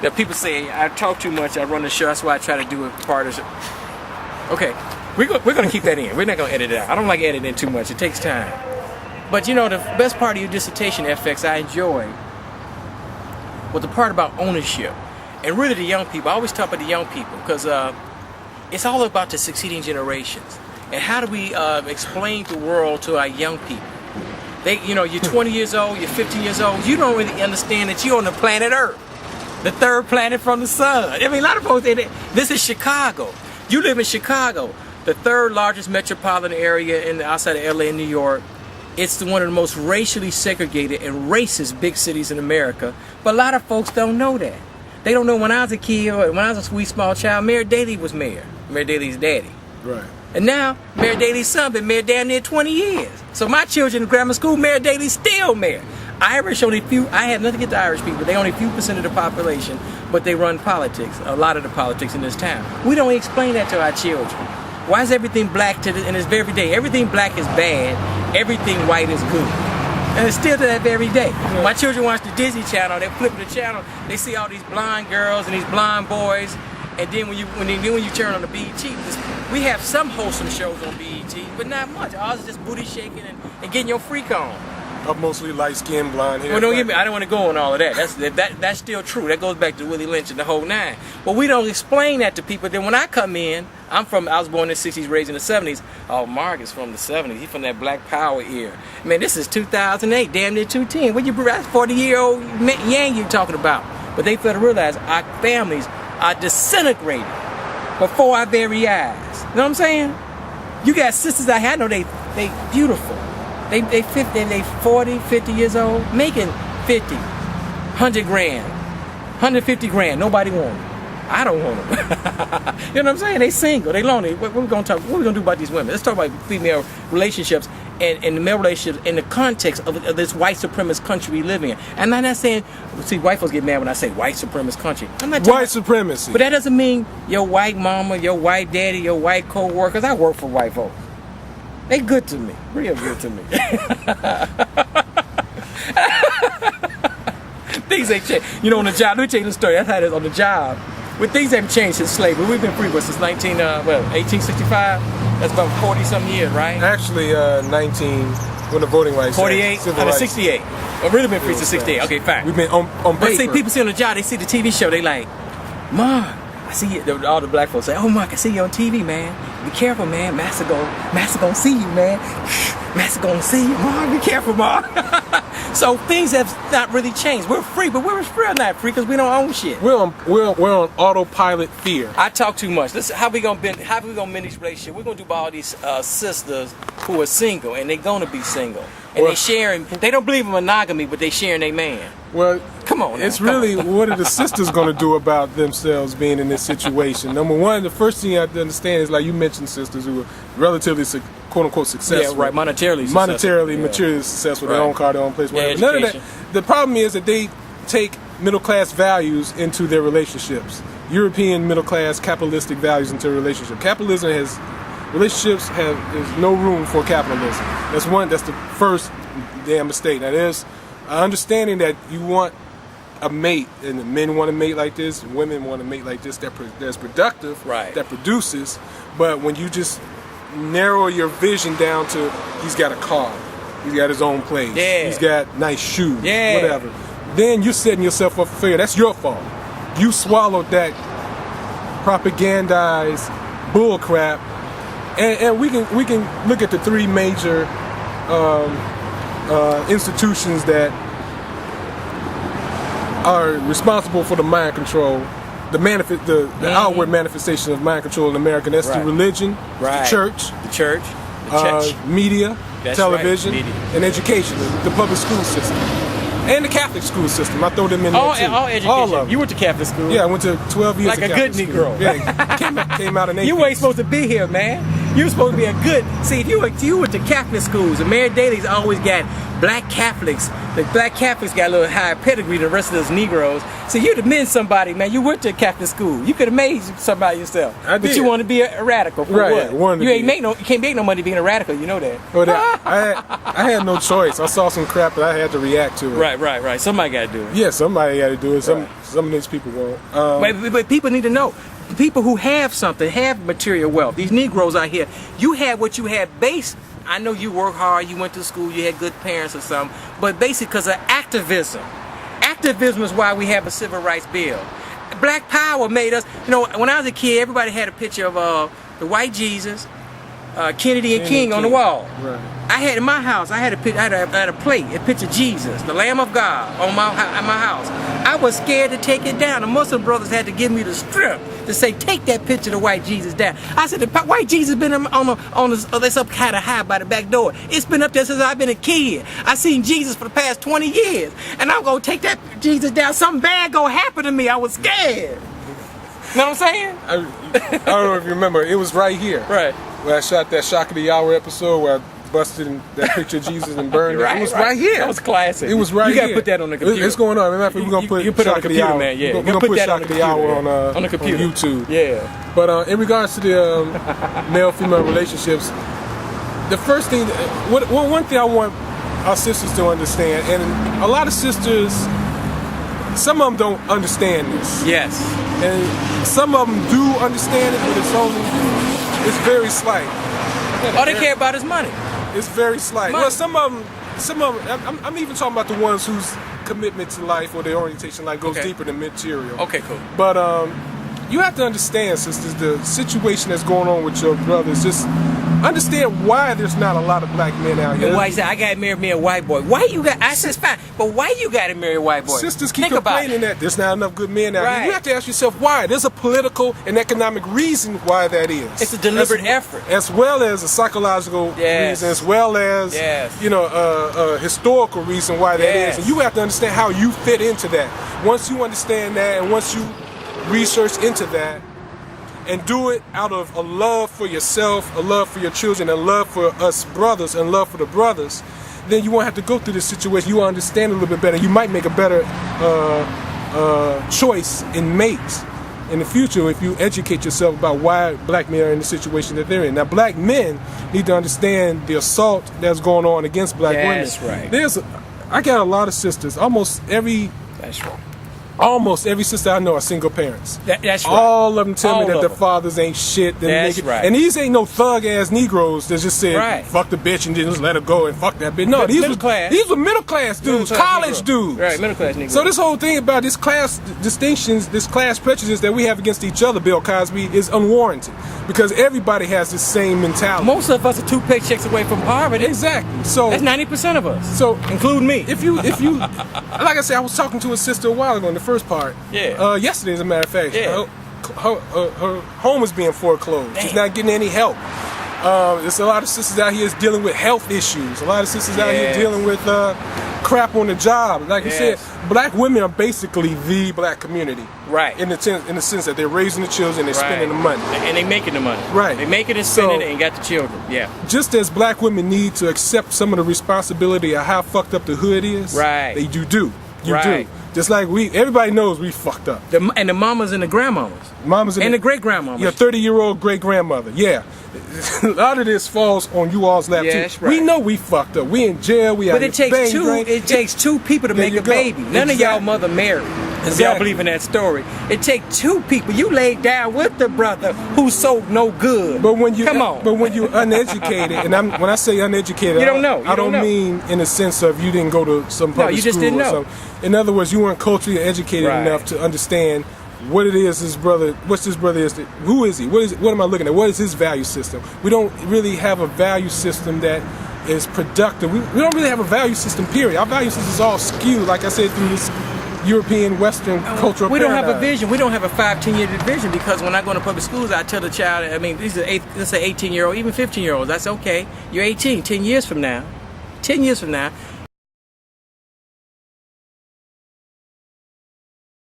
Now people say I talk too much, I run the show, that's why I try to do a part of it. Okay, we're going to keep that in. We're not going to edit it out. I don't like editing too much. It takes time. But you know, the best part of your dissertation, FX, I enjoyed was the part about ownership. And really the young people. I always talk about the young people because it's all about the succeeding generations. And how do we explain the world to our young people? You're 20 years old, you're 15 years old, you don't really understand that you're on the planet Earth. The third planet from the sun. I mean, a lot of folks, this is Chicago. You live in Chicago, the third largest metropolitan area outside of LA and New York. It's one of the most racially segregated and racist big cities in America. But a lot of folks don't know that. They don't know when I was a kid or when I was a sweet small child, Mayor Daley was mayor. Mayor Daley's daddy. Right. And now, Mayor Daley's son been mayor damn near 20 years. So my children in grammar school, Mayor Daley's still mayor. Irish only few, I have nothing against the Irish people, they only few percent of the population, but they run politics, a lot of the politics in this town. We don't explain that to our children. Why is everything black in this very day? Everything black is bad, everything white is good. And it's still to that very day. Yeah. My children watch the Disney Channel, they flip the channel, they see all these blonde girls and these blonde boys, and then when you turn on the BET, we have some wholesome shows on BET, but not much. Ours is just booty shaking and getting your freak on. Mostly light-skinned, blonde hair. Well, don't get me. I don't want to go on all of that. That's still true. That goes back to Willie Lynch and the whole nine. But we don't explain that to people. Then when I come in, I was born in the 60s, raised in the 70s. Oh, Mark is from the 70s. He's from that Black Power era. Man, this is 2008, damn near 210. What that's 40-year-old yang you talking about? But they fail to realize our families are disintegrated before our very eyes. You know what I'm saying? You got sisters I know they beautiful. They 40, 50 years old, making 50, 100 grand, 150 grand. Nobody want them. I don't want them. You know what I'm saying? They single, they lonely. What we gonna do about these women? Let's talk about female relationships and the male relationships in the context of this white supremacist country we live in. And I'm not saying, see, white folks get mad when I say white supremacist country. I'm not white supremacy. But that doesn't mean your white mama, your white daddy, your white co-workers. I work for white folks. They good to me, real good to me. Things ain't changed. You know, on the job, let me tell you the story. That's how it is on the job. When things haven't changed since slavery. We've been free since 1865. That's about 40-something years, right? Actually, 19 when the voting rights. 48, 68. We've really been free since 68. Okay, fine. We've been on paper. But see, people see on the job, they see the TV show, they like, Mark, I see you. All the black folks say, oh, Mark, I see you on TV, man. Be careful, man. Master gonna see you, man. Master gonna see you, Mark. Be careful, Mark. So things have not really changed. We're free, but we're not free because we don't own shit. We're on autopilot fear. I talk too much. Listen, how we gonna mend this relationship? We're gonna do about all these sisters who are single, and they're gonna be single, and they sharing. They don't believe in monogamy, but they sharing their man. Well, come on. It's really what are the sisters going to do about themselves being in this situation? Number one, the first thing you have to understand is, like you mentioned, sisters who are relatively quote unquote successful. Yeah, right. Materially, materially successful. Right. Their own car, their own place, whatever. Yeah, none of that. The problem is that they take middle class values into their relationships. European middle class capitalistic values into a relationship. There's no room for capitalism. That's the first damn mistake. Now there's understanding that you want a mate, and the men want to mate like this, and women want to mate like this, that's productive, right, that produces. But when you just narrow your vision down to, he's got a car, he's got his own place, he's got nice shoes, whatever, then you're setting yourself up for failure. That's your fault. You swallowed that propagandized bullcrap, and we can look at the three major institutions that are responsible for the mind control, the outward manifestation of mind control in America. That's the religion, the church, media, television, and education, the public school system, and the Catholic school system. I throw them in there too. All education. All of them. You went to Catholic school? Yeah, I went to 12 years like of a Catholic good school. Negro. Yeah, came out in 8 You ain't supposed to be here, man. You're supposed to be a good. See, if you went to Catholic schools, and Mary Daly's always got black Catholics. The black Catholics got a little higher pedigree than the rest of those Negroes. So you'd have been somebody, man. You went to a Catholic school. You could have made somebody yourself. I did. But you want to be a radical. For right. what? You can't make no money being a radical. You know that. But I had no choice. I saw some crap that I had to react to it. Right. Somebody got to do it. Yeah, somebody got to do it. Some of these people won't. But people need to know. People who have something, have material wealth. These Negroes out here, you have what you have based. I know you work hard, you went to school, you had good parents or something, but basically because of activism. Activism is why we have a civil rights bill. Black power made us, when I was a kid, everybody had a picture of the white Jesus, Kennedy and King on the wall. Right. I had in my house, I had a plate, a picture of Jesus, the Lamb of God, at my house. I was scared to take it down. The Muslim brothers had to give me the strength to say, take that picture of the white Jesus down. I said, the white Jesus been that's up kind of high by the back door. It's been up there since I've been a kid. I seen Jesus for the past 20 years, and I'm gonna take that Jesus down. Something bad gonna happen to me. I was scared. You know what I'm saying? I don't know if you remember. It was right here. Right. Where I shot that Shock of the Hour episode where I busted in that picture of Jesus and burned it. It was right here. That was classic. It was right here. You gotta put that on the computer. It's going on. We're going to put Shock of the Hour, man. Yeah. We're going to put Shock of the Hour on the computer. On YouTube. Yeah. But in regards to the male-female relationships, the first thing, one thing I want our sisters to understand, and a lot of sisters, some of them don't understand this. Yes. And some of them do understand it, but it's very slight. All they care about is money. It's very slight. Money. Well, some of them, I'm even talking about the ones whose commitment to life or their orientation in life goes deeper than material. Okay, cool. But you have to understand, sisters, the situation that's going on with your brothers. Just understand why there's not a lot of black men out here. Why you say I gotta marry me a white boy? Why you got? I said it's fine, but why you gotta marry a white boy? Sisters keep complaining that there's not enough good men out here. You have to ask yourself why. There's a political and economic reason why that is. It's a deliberate effort, as well as a psychological reason, as well as a historical reason why that is. And you have to understand how you fit into that. Once you understand that, and once you research into that, and do it out of a love for yourself, a love for your children, a love for us brothers, and love for the brothers, then you won't have to go through this situation. You will understand a little bit better. You might make a better choice in mates in the future if you educate yourself about why black men are in the situation that they're in. Now, black men need to understand the assault that's going on against black women. That's right. I got a lot of sisters. Almost every sister I know are single parents. That's right. All of them tell me that their fathers ain't shit. That's right. And these ain't no thug ass Negroes that just said fuck the bitch and just let her go and fuck that bitch. No, these were middle class dudes, college dudes. Right, middle class Negroes. So this whole thing about this class distinctions, this class prejudice that we have against each other, Bill Cosby, is unwarranted because everybody has the same mentality. Most of us are 2 paychecks away from poverty. Exactly. So that's 90% of us. So including me. If you like I said, I was talking to a sister a while ago in the first part. Yeah. Yesterday, as a matter of fact. Yeah. Her home is being foreclosed. Damn. She's not getting any help. There's a lot of sisters out here dealing with health issues. A lot of sisters out here dealing with crap on the job. Like you said, black women are basically the black community. Right. In the sense that they're raising the children, they're spending the money. And they're making the money. Right. They make it and spending it and got the children. Yeah. Just as black women need to accept some of the responsibility of how fucked up the hood is. Right. You do. Just like everybody knows we fucked up. And the mamas and the grandmamas. And the great-grandmamas. Your 30-year-old great-grandmother. Yeah. A lot of this falls on you all's lap, too. That's right. We know we fucked up. We in jail. But it takes two people to make a baby. None of y'all mother married. If y'all believe in that story. It takes 2 people. You laid down with the brother who's so no good. But when you uneducated, and when I say uneducated, you don't know. I don't mean in the sense of you didn't go to some public school. You just didn't know. In other words, you weren't culturally educated enough to understand what it is this brother, who is he? What am I looking at? What is his value system? We don't really have a value system that is productive. We don't really have a value system, period. Our value system is all skewed, like I said, through this European Western cultural We don't paradigm. have a vision. We don't have a 5-10 year vision because when I go to public schools, I tell the child, I mean, let's say 18-year-old, even 15-year-olds, that's okay. You're 18, 10 years from now,